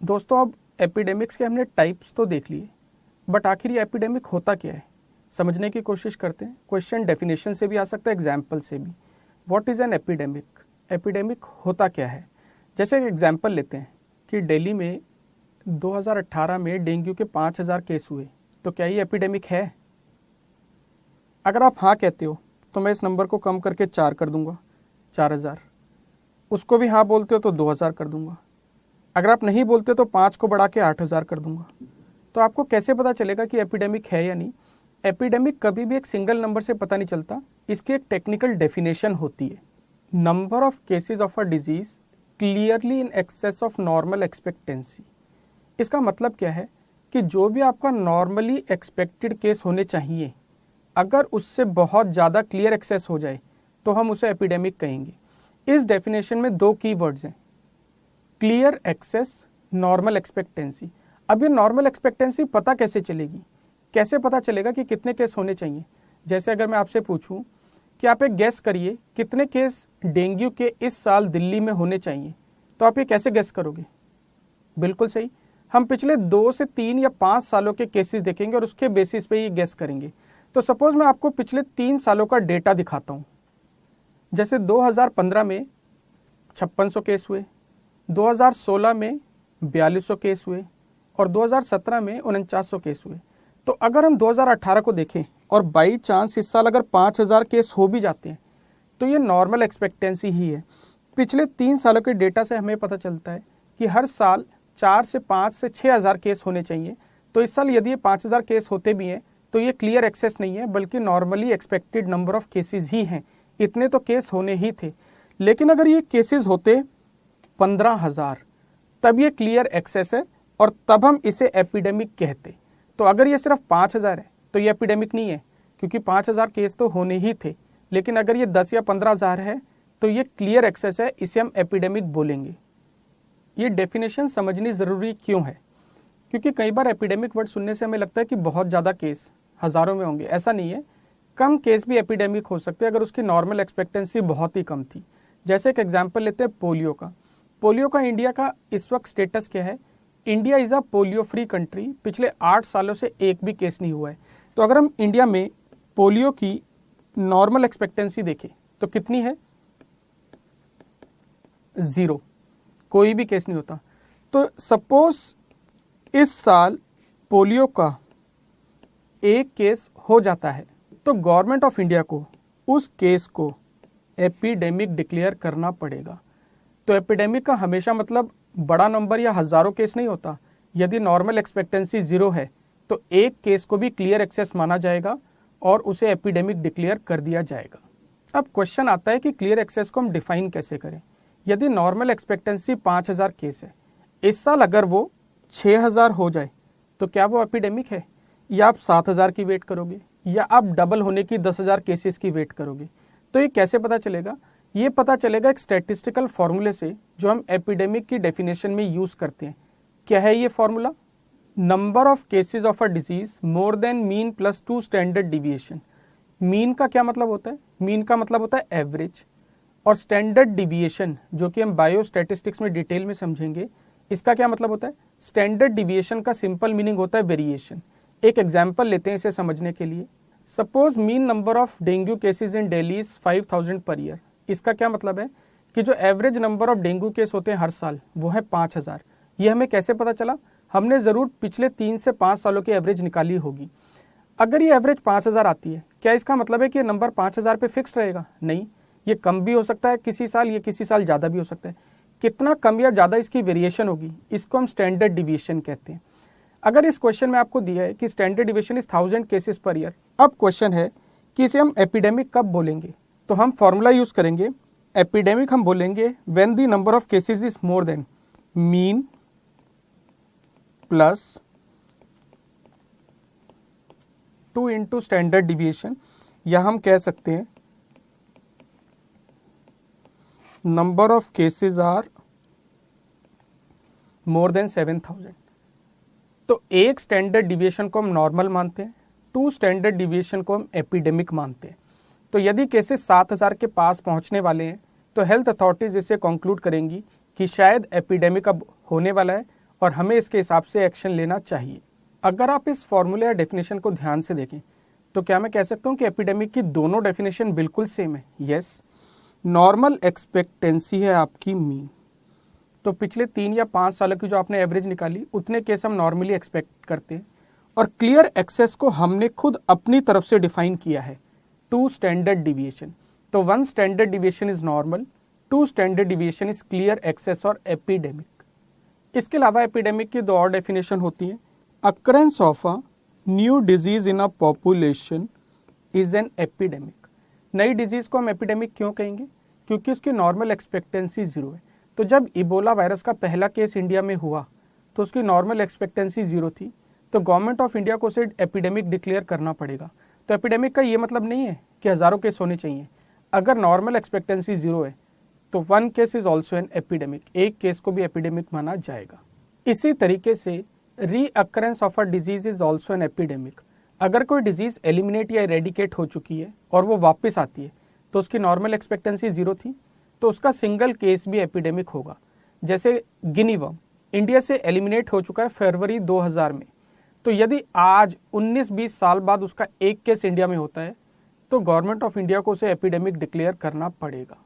दोस्तों, अब एपिडेमिक्स के हमने टाइप्स तो देख लिए, बट आखिर ये एपिडेमिक होता क्या है समझने की कोशिश करते हैं। क्वेश्चन डेफिनेशन से भी आ सकता है, एग्जाम्पल से भी। What is an epidemic? Epidemic होता क्या है? जैसे एक एग्जाम्पल लेते हैं कि दिल्ली में 2018 में डेंगू के 5000 केस हुए, तो क्या ये एपिडेमिक है? अगर आप हाँ कहते हो तो मैं इस नंबर को कम करके 4 कर दूंगा, 4000। उसको भी हाँ बोलते हो तो 2000 कर दूंगा। अगर आप नहीं बोलते तो 5 को बढ़ा के 8000 कर दूंगा। तो आपको कैसे पता चलेगा कि एपिडेमिक है या नहीं? एपिडेमिक कभी भी एक सिंगल नंबर से पता नहीं चलता, इसकी एक टेक्निकल डेफिनेशन होती है। Number of cases of a disease clearly in excess of normal expectancy. इसका मतलब क्या है कि जो भी आपका नॉर्मली एक्सपेक्टेड केस होने चाहिए, अगर उससे बहुत ज़्यादा क्लियर एक्सेस हो जाए तो हम उसे एपिडेमिक कहेंगे। इस डेफिनेशन में 2 कीवर्ड्स हैं, क्लियर एक्सेस, नॉर्मल एक्सपेक्टेंसी। अब ये नॉर्मल एक्सपेक्टेंसी पता कैसे चलेगी? कैसे पता चलेगा कि कितने केस होने चाहिए? जैसे अगर मैं आपसे पूछूं कि आप एक गेस करिए कितने केस डेंगू के इस साल दिल्ली में होने चाहिए, तो आप ये कैसे गेस करोगे? बिल्कुल सही, हम पिछले 2 से 3 या 5 सालों के केसेस देखेंगे और उसके बेसिस पे ये गेस करेंगे। तो सपोज मैं आपको पिछले 3 सालों का डेटा दिखाता हूँ। जैसे 2015 में 5600 केस हुए, 2016 में 4200 केस हुए और 2017 में 4900 केस हुए। तो अगर हम 2018 को देखें और बाई चांस इस साल अगर 5000 केस हो भी जाते हैं तो ये नॉर्मल एक्सपेक्टेंसी ही है। पिछले 3 सालों के डेटा से हमें पता चलता है कि हर साल 4 से 5 से 6000 केस होने चाहिए। तो इस साल यदि ये 5000 केस होते भी हैं तो ये क्लियर एक्सेस नहीं है, बल्कि normally expected number of cases ही हैं। इतने तो केस होने ही थे। लेकिन अगर ये केसेस होते 15000 तब ये क्लियर एक्सेस है और तब हम इसे एपिडेमिक कहते। तो अगर ये सिर्फ 5000 है तो ये एपिडेमिक नहीं है, क्योंकि 5000 केस तो होने ही थे। लेकिन अगर ये 10 या 15000 है तो ये क्लियर एक्सेस है, इसे हम एपिडेमिक बोलेंगे। ये डेफिनेशन समझनी ज़रूरी क्यों है? क्योंकि कई बार एपिडेमिक वर्ड सुनने से हमें लगता है कि बहुत ज़्यादा केस हज़ारों में होंगे। ऐसा नहीं है, कम केस भी एपिडेमिक हो सकते हैं अगर उसकी नॉर्मल एक्सपेक्टेंसी बहुत ही कम थी। जैसे एक एग्जाम्पल लेते हैं पोलियो का। पोलियो का इंडिया का इस वक्त स्टेटस क्या है? India is a polio free country. पिछले 8 सालों से एक भी केस नहीं हुआ है। तो अगर हम इंडिया में पोलियो की नॉर्मल एक्सपेक्टेंसी देखें तो कितनी है? 0, कोई भी केस नहीं होता। तो सपोज इस साल पोलियो का एक केस हो जाता है तो गवर्नमेंट ऑफ इंडिया को उस केस को एपिडेमिक डिक्लेयर करना पड़ेगा। तो एपिडेमिक का हमेशा मतलब बड़ा नंबर या हज़ारों केस नहीं होता। यदि नॉर्मल एक्सपेक्टेंसी 0 है तो एक केस को भी क्लियर एक्सेस माना जाएगा और उसे एपिडेमिक डिक्लेयर कर दिया जाएगा। अब क्वेश्चन आता है कि क्लियर एक्सेस को हम डिफाइन कैसे करें? यदि नॉर्मल एक्सपेक्टेंसी 5000 केस है, इस साल अगर वो 6000 हो जाए तो क्या वो एपिडेमिक है? या आप 7000 की वेट करोगे, या आप डबल होने की 10000 केसेस की वेट करोगे? तो ये कैसे पता चलेगा? ये पता चलेगा एक स्टैटिस्टिकल फार्मूले से जो हम एपिडेमिक की डेफिनेशन में यूज़ करते हैं। क्या है ये formula? Number of cases of a disease more than mean plus 2 standard deviation. Mean का क्या मतलब होता है? मीन का मतलब होता है एवरेज, और स्टैंडर्ड डिविएशन जो कि हम बायो स्टैटिस्टिक्स में डिटेल में समझेंगे, इसका क्या मतलब होता है? स्टैंडर्ड डिविएशन का सिंपल मीनिंग होता है वेरिएशन। एक एग्जाम्पल लेते हैं इसे समझने के लिए। Suppose mean number of dengue cases in Delhi is 5000 per year. इसका क्या मतलब है कि जो average number of dengue case होते हैं हर साल वो है 5000। ये हमें कैसे पता चला? हमने ज़रूर पिछले 3 से 5 सालों की एवरेज निकाली होगी। अगर ये एवरेज 5000 आती है, क्या इसका मतलब है कि ये नंबर 5000 पे फिक्स रहेगा? नहीं, ये कम भी हो सकता है किसी साल, ये किसी साल ज़्यादा भी हो सकता है। कितना कम या ज़्यादा इसकी वेरिएशन होगी, इसको हम स्टैंडर्ड डिविएशन कहते हैं। अगर इस क्वेश्चन में आपको दिया है कि standard deviation is 1000 cases per year, अब क्वेश्चन है कि इसे हम एपिडेमिक कब बोलेंगे? तो हम फॉर्मूला यूज़ करेंगे। एपिडेमिक हम बोलेंगे when the number of cases is more than mean plus 2 into standard deviation, या हम कह सकते हैं number of cases are more than 7000। तो एक स्टैंडर्ड डिविएशन को हम नॉर्मल मानते हैं, 2 स्टैंडर्ड डिविएशन को हम एपिडेमिक मानते हैं। तो यदि केसेस 7000 के पास पहुंचने वाले हैं तो हेल्थ अथॉरिटीज़ इससे कंक्लूड करेंगी कि शायद एपिडेमिक अब होने वाला है और हमें इसके हिसाब से एक्शन लेना चाहिए। अगर आप इस फॉर्मूले या डेफिनेशन को ध्यान से देखें तो क्या मैं कह सकता हूँ कि एपिडेमिक की दोनों डेफिनेशन बिल्कुल सेम है? यस। नॉर्मल एक्सपेक्टेंसी है आपकी मीन, तो पिछले 3 या 5 सालों की जो आपने एवरेज निकाली उतने केस हम नॉर्मली एक्सपेक्ट करते हैं। और क्लियर एक्सेस को हमने खुद अपनी तरफ से डिफाइन किया है 2 स्टैंडर्ड डिविएशन। तो 1 standard deviation is normal, 2 standard deviation is clear excess और एपिडेमिक। इसके अलावा एपिडेमिक की 2 और डेफिनेशन होती है। Occurrence of a new disease in a population is an epidemic. नई डिजीज को हम एपिडेमिक क्यों कहेंगे? क्योंकि उसकी नॉर्मल एक्सपेक्टेंसी 0 है। तो जब इबोला वायरस का पहला केस इंडिया में हुआ तो उसकी नॉर्मल एक्सपेक्टेंसी 0 थी, तो गवर्नमेंट ऑफ इंडिया को उसे एपिडेमिक डिक्लेयर करना पड़ेगा। तो एपिडेमिक का ये मतलब नहीं है कि हज़ारों केस होने चाहिए। अगर नॉर्मल एक्सपेक्टेंसी 0 है तो 1 case is also an epidemic, एक केस को भी एपिडेमिक माना जाएगा। इसी तरीके से recurrence of a disease is also an epidemic. अगर कोई डिजीज एलिमिनेट या इरेडिकेट हो चुकी है और वो वापस आती है तो उसकी नॉर्मल एक्सपेक्टेंसी 0 थी, तो उसका सिंगल केस भी एपिडेमिक होगा। जैसे गिनी वर्म इंडिया से एलिमिनेट हो चुका है फरवरी 2000 में, तो यदि आज 19-20 साल बाद उसका एक केस इंडिया में होता है तो गवर्नमेंट ऑफ इंडिया को उसे एपिडेमिक डिक्लेयर करना पड़ेगा।